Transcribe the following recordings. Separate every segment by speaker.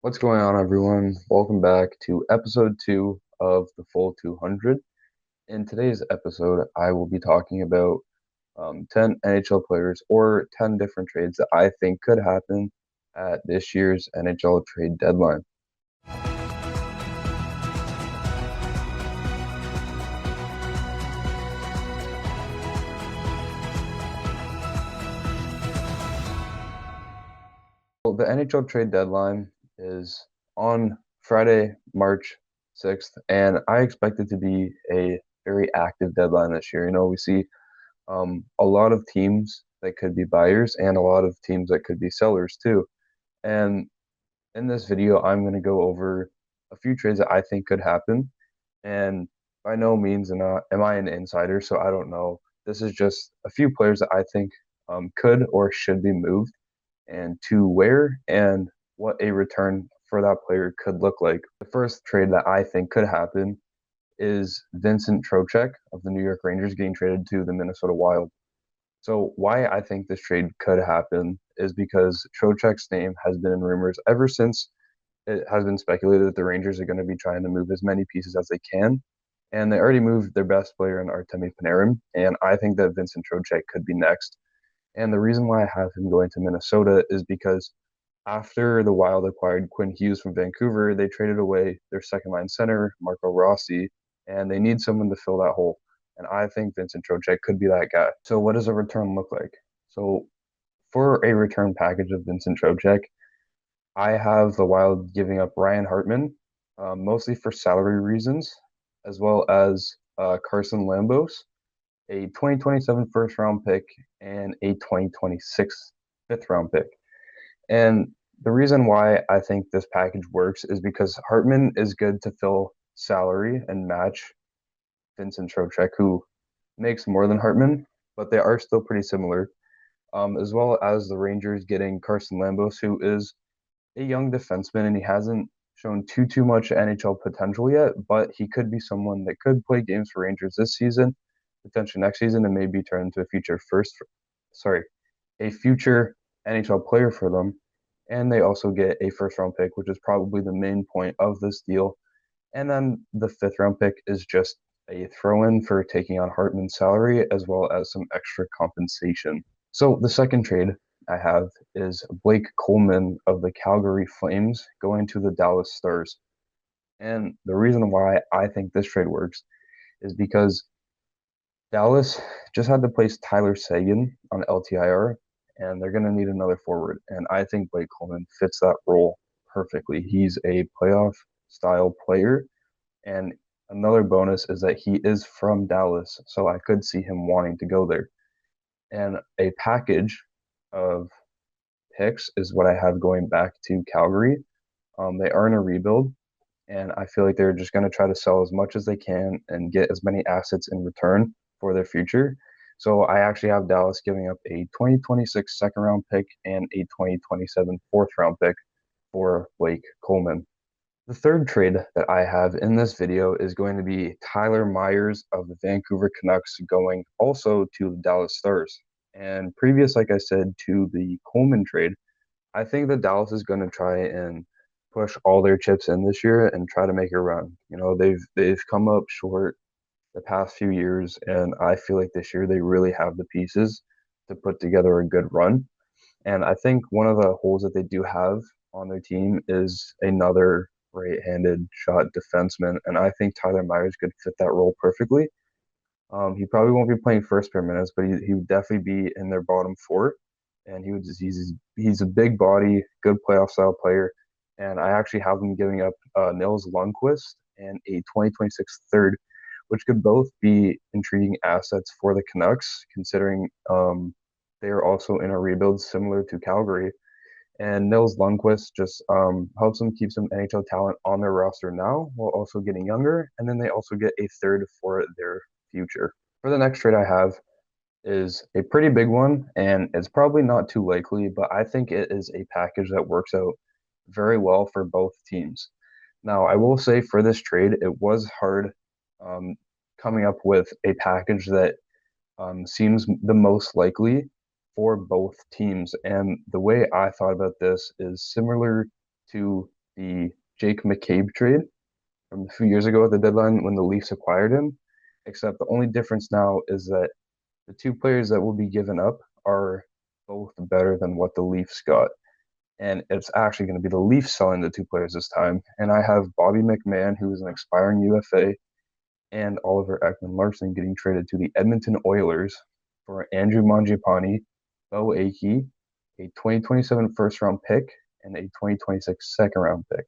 Speaker 1: What's going on, everyone? Welcome back to episode 2 of the Full 200. In today's episode, I will be talking about 10 NHL players or 10 different trades that I think could happen at this year's NHL trade deadline. Well, the NHL trade deadline is on Friday, March 6th, and I expect it to be a very active deadline this year. We see a lot of teams that could be buyers and a lot of teams that could be sellers too. And in this video, I'm going to go over a few trades that I think could happen. And by no means am I an insider, so I don't know. This is just a few players that I think could or should be moved and to where and what a return for that player could look like. The first trade that I think could happen is Vincent Trocheck of the New York Rangers getting traded to the Minnesota Wild. So why I think this trade could happen is because Trocheck's name has been in rumors ever since it has been speculated that the Rangers are going to be trying to move as many pieces as they can. And they already moved their best player in Artemi Panarin. And I think that Vincent Trocheck could be next. And the reason why I have him going to Minnesota is because after the Wild acquired Quinn Hughes from Vancouver, they traded away their second line center, Marco Rossi, and they need someone to fill that hole. And I think Vincent Trocheck could be that guy. So, what does a return look like? So, for a return package of Vincent Trocheck, I have the Wild giving up Ryan Hartman, mostly for salary reasons, as well as Carson Lambos, a 2027 first round pick, and a 2026 fifth round pick. And the reason why I think this package works is because Hartman is good to fill salary and match Vincent Trocheck, who makes more than Hartman, but they are still pretty similar. As well as the Rangers getting Carson Lambos, who is a young defenseman and he hasn't shown too much NHL potential yet, but he could be someone that could play games for Rangers this season, potentially next season, and maybe turn into a future NHL player for them. And they also get a first round pick, which is probably the main point of this deal. And then the fifth round pick is just a throw in for taking on Hartman's salary as well as some extra compensation. So the second trade I have is Blake Coleman of the Calgary Flames going to the Dallas Stars. And the reason why I think this trade works is because Dallas just had to place Tyler Seguin on LTIR, and they're going to need another forward. And I think Blake Coleman fits that role perfectly. He's a playoff style player. And another bonus is that he is from Dallas, so I could see him wanting to go there. And a package of picks is what I have going back to Calgary. They are in a rebuild, and I feel like they're just going to try to sell as much as they can and get as many assets in return for their future. So I actually have Dallas giving up a 2026 second round pick and a 2027 fourth round pick for Blake Coleman. The third trade that I have in this video is going to be Tyler Myers of the Vancouver Canucks going also to the Dallas Stars. And previous, like I said, to the Coleman trade, I think that Dallas is going to try and push all their chips in this year and try to make a run. They've come up short the past few years, and I feel like this year they really have the pieces to put together a good run. And I think one of the holes that they do have on their team is another right-handed shot defenseman, and I think Tyler Myers could fit that role perfectly. He probably won't be playing first pair minutes, but he would definitely be in their bottom four. And he's a big body, good playoff style player. And I actually have him giving up Nils Lundqvist and a 2026 third, which could both be intriguing assets for the Canucks, considering they are also in a rebuild similar to Calgary. And Nils Lundqvist just helps them keep some NHL talent on their roster now while also getting younger. And then they also get a third for their future. For the next trade I have is a pretty big one, and it's probably not too likely, but I think it is a package that works out very well for both teams. Now, I will say for this trade, it was hard um, coming up with a package that seems the most likely for both teams. And the way I thought about this is similar to the Jake McCabe trade from a few years ago at the deadline when the Leafs acquired him. Except the only difference now is that the two players that will be given up are both better than what the Leafs got. And it's actually going to be the Leafs selling the two players this time. And I have Bobby McMann, who is an expiring UFA, and Oliver Ekman-Larsson getting traded to the Edmonton Oilers for Andrew Mangiapane, Bo Akey, a 2027 first round pick, and a 2026 second round pick.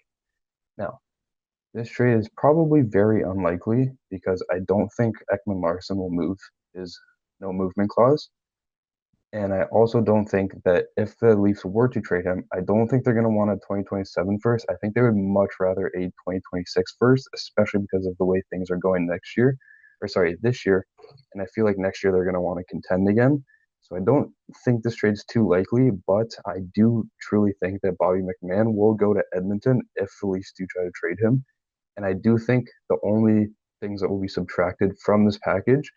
Speaker 1: Now, this trade is probably very unlikely because I don't think Ekman-Larsson will move his no movement clause. And I also don't think that if the Leafs were to trade him, I don't think they're going to want a 2027 first. I think they would much rather a 2026 first, especially because of the way things are going next year, or sorry, this year. And I feel like next year they're going to want to contend again. So I don't think this trade's too likely, but I do truly think that Bobby McMann will go to Edmonton if the Leafs do try to trade him. And I do think the only things that will be subtracted from this package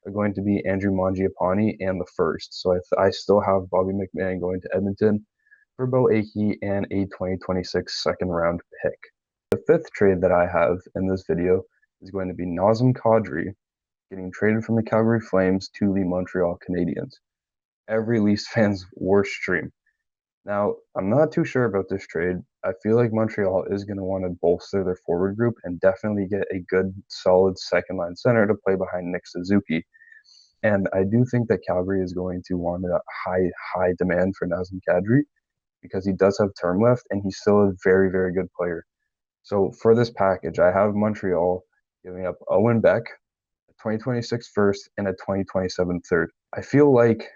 Speaker 1: are going to be Andrew Mangiapane and the first. So I still have Bobby McMann going to Edmonton for Bo Akey and a 2026 second round pick. The fifth trade that I have in this video is going to be Nazem Kadri getting traded from the Calgary Flames to the Montreal Canadiens. Every Leafs fan's worst dream. Now, I'm not too sure about this trade. I feel like Montreal is going to want to bolster their forward group and definitely get a good, solid second line center to play behind Nick Suzuki. And I do think that Calgary is going to want a high demand for Nazem Kadri because he does have term left and he's still a very, very good player. So for this package, I have Montreal giving up Owen Beck, a 2026 first, and a 2027 third. I feel like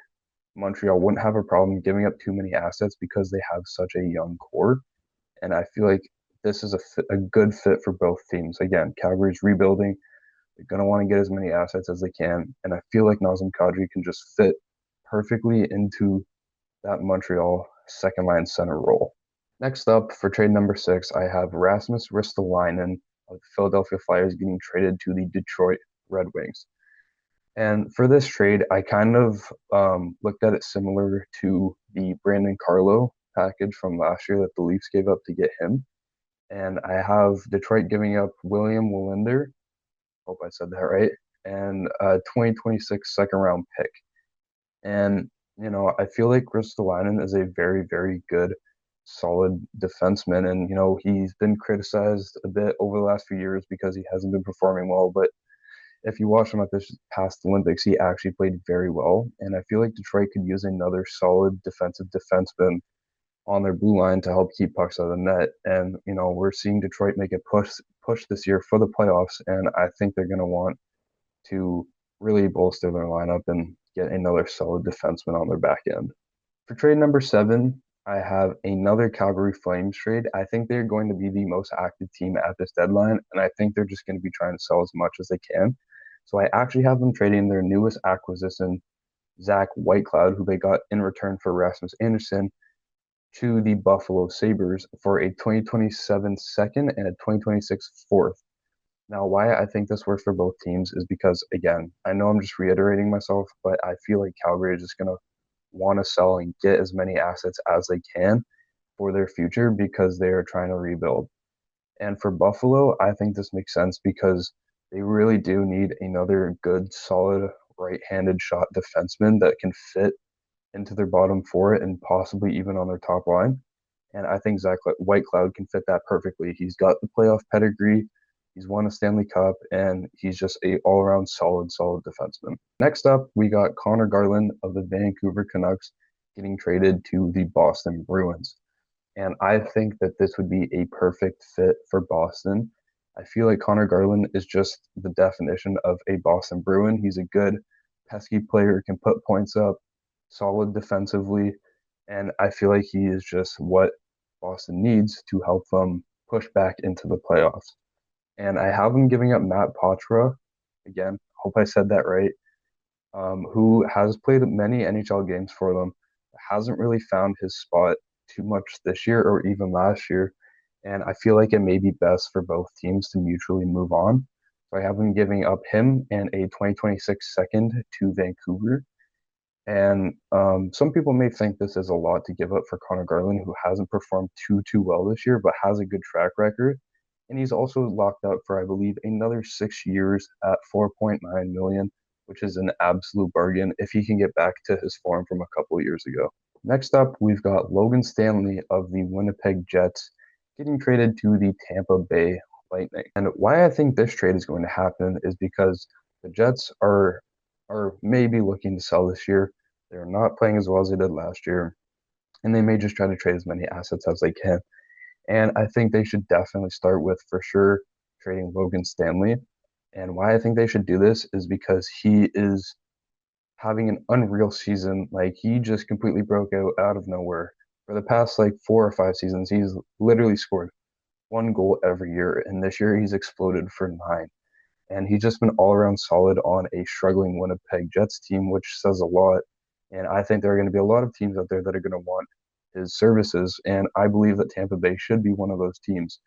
Speaker 1: Montreal wouldn't have a problem giving up too many assets because they have such a young core. And I feel like this is a good fit for both teams. Again, Calgary's rebuilding. They're going to want to get as many assets as they can. And I feel like Nazem Kadri can just fit perfectly into that Montreal second line center role. Next up, for trade number 6, I have Rasmus Ristolainen of the Philadelphia Flyers getting traded to the Detroit Red Wings. And for this trade, I kind of looked at it similar to the Brandon Carlo package from last year that the Leafs gave up to get him. And I have Detroit giving up William Wallinder, hope I said that right, and a 2026 second round pick. And, you know, I feel like Ristolainen is a very, very good, solid defenseman. And, you know, he's been criticized a bit over the last few years because he hasn't been performing well. But if you watch him at this past Olympics, he actually played very well. And I feel like Detroit could use another solid defensive defenseman on their blue line to help keep pucks out of the net. And, you know, we're seeing Detroit make a push this year for the playoffs. And I think they're going to want to really bolster their lineup and get another solid defenseman on their back end. For trade number 7, I have another Calgary Flames trade. I think they're going to be the most active team at this deadline. And I think they're just going to be trying to sell as much as they can. So I actually have them trading their newest acquisition, Zach Whitecloud, who they got in return for Rasmus Andersson, to the Buffalo Sabres for a 2027 second and a 2026 fourth. Now, why I think this works for both teams is because, again, I know I'm just reiterating myself, but I feel like Calgary is just going to want to sell and get as many assets as they can for their future because they are trying to rebuild. And for Buffalo, I think this makes sense because they really do need another good, solid right-handed shot defenseman that can fit into their bottom four and possibly even on their top line. And I think Zach Whitecloud can fit that perfectly. He's got the playoff pedigree. He's won a Stanley Cup, and he's just a all-around solid defenseman. Next up, we got Connor Garland of the Vancouver Canucks getting traded to the Boston Bruins. And I think that this would be a perfect fit for Boston. I feel like Connor Garland is just the definition of a Boston Bruin. He's a good, pesky player, can put points up, solid defensively, and I feel like he is just what Boston needs to help them push back into the playoffs. And I have him giving up Matt Poitras, again, hope I said that right, who has played many NHL games for them, hasn't really found his spot too much this year or even last year. And I feel like it may be best for both teams to mutually move on. So I have him giving up him and a 2026 second to Vancouver. And some people may think this is a lot to give up for Connor Garland, who hasn't performed too well this year, but has a good track record. And he's also locked up for, I believe, another 6 years at 4.9 million, which is an absolute bargain if he can get back to his form from a couple years ago. Next up, we've got Logan Stanley of the Winnipeg Jets getting traded to the Tampa Bay Lightning. And why I think this trade is going to happen is because the Jets are maybe looking to sell this year. They're not playing as well as they did last year, and they may just try to trade as many assets as they can. And I think they should definitely start with, for sure, trading Logan Stanley. And why I think they should do this is because he is having an unreal season. Like, he just completely broke out of nowhere. For the past like 4 or 5 seasons, he's literally scored 1 goal every year. And this year he's exploded for 9. And he's just been all around solid on a struggling Winnipeg Jets team, which says a lot. And I think there are going to be a lot of teams out there that are going to want his services. And I believe that Tampa Bay should be one of those teams.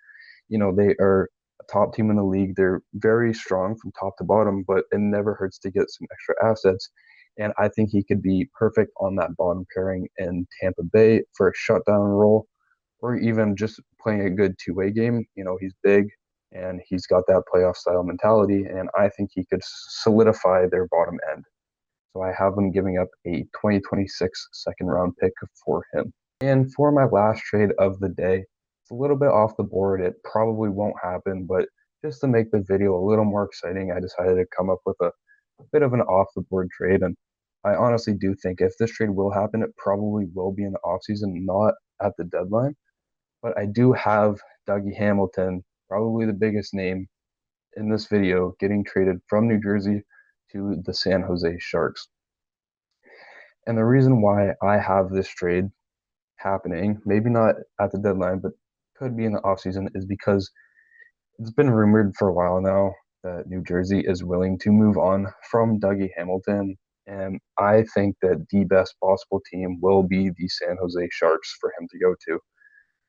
Speaker 1: They are a top team in the league. They're very strong from top to bottom, but it never hurts to get some extra assets. And I think he could be perfect on that bottom pairing in Tampa Bay for a shutdown role, or even just playing a good two-way game. He's big and he's got that playoff style mentality, and I think he could solidify their bottom end. So I have them giving up a 2026 second round pick for him. And for my last trade of the day, it's a little bit off the board. It probably won't happen, but just to make the video a little more exciting, I decided to come up with a bit of an off the board trade. And I honestly do think if this trade will happen, it probably will be in the offseason, not at the deadline. But I do have Dougie Hamilton, probably the biggest name in this video, getting traded from New Jersey to the San Jose Sharks. And the reason why I have this trade happening, maybe not at the deadline, but could be in the offseason, is because it's been rumored for a while now that New Jersey is willing to move on from Dougie Hamilton. And I think that the best possible team will be the San Jose Sharks for him to go to.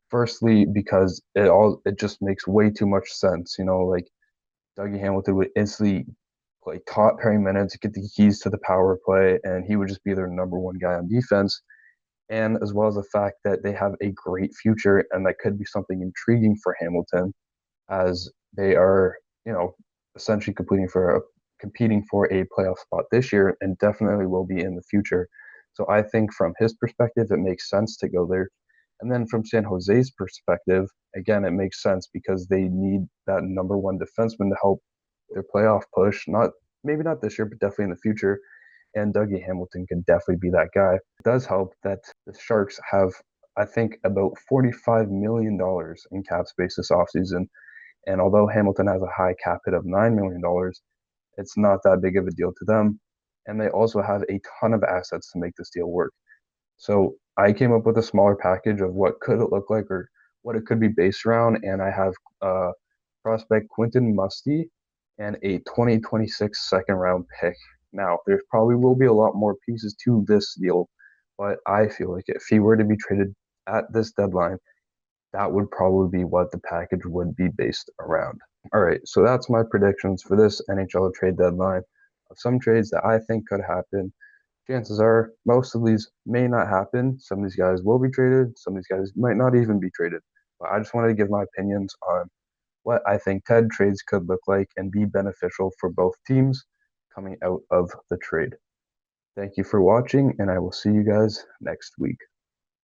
Speaker 1: Firstly, because it just makes way too much sense. Like, Dougie Hamilton would instantly play top pairing minutes, get the keys to the power play, and he would just be their number one guy on defense. And as well as the fact that they have a great future, and that could be something intriguing for Hamilton, as they are, essentially competing for a playoff spot this year, and definitely will be in the future. So I think from his perspective, it makes sense to go there. And then from San Jose's perspective, again, it makes sense because they need that number one defenseman to help their playoff push. Maybe not this year, but definitely in the future. And Dougie Hamilton can definitely be that guy. It does help that the Sharks have, I think, about $45 million in cap space this offseason. And although Hamilton has a high cap hit of $9 million, it's not that big of a deal to them. And they also have a ton of assets to make this deal work. So I came up with a smaller package of what could it look like, or what it could be based around. And I have prospect Quentin Musty and a 2026 second round pick. Now, there probably will be a lot more pieces to this deal, but I feel like if he were to be traded at this deadline, that would probably be what the package would be based around. All right, so that's my predictions for this NHL trade deadline of some trades that I think could happen. Chances are most of these may not happen. Some of these guys will be traded. Some of these guys might not even be traded. But I just wanted to give my opinions on what I think TED trades could look like and be beneficial for both teams coming out of the trade. Thank you for watching, and I will see you guys next week.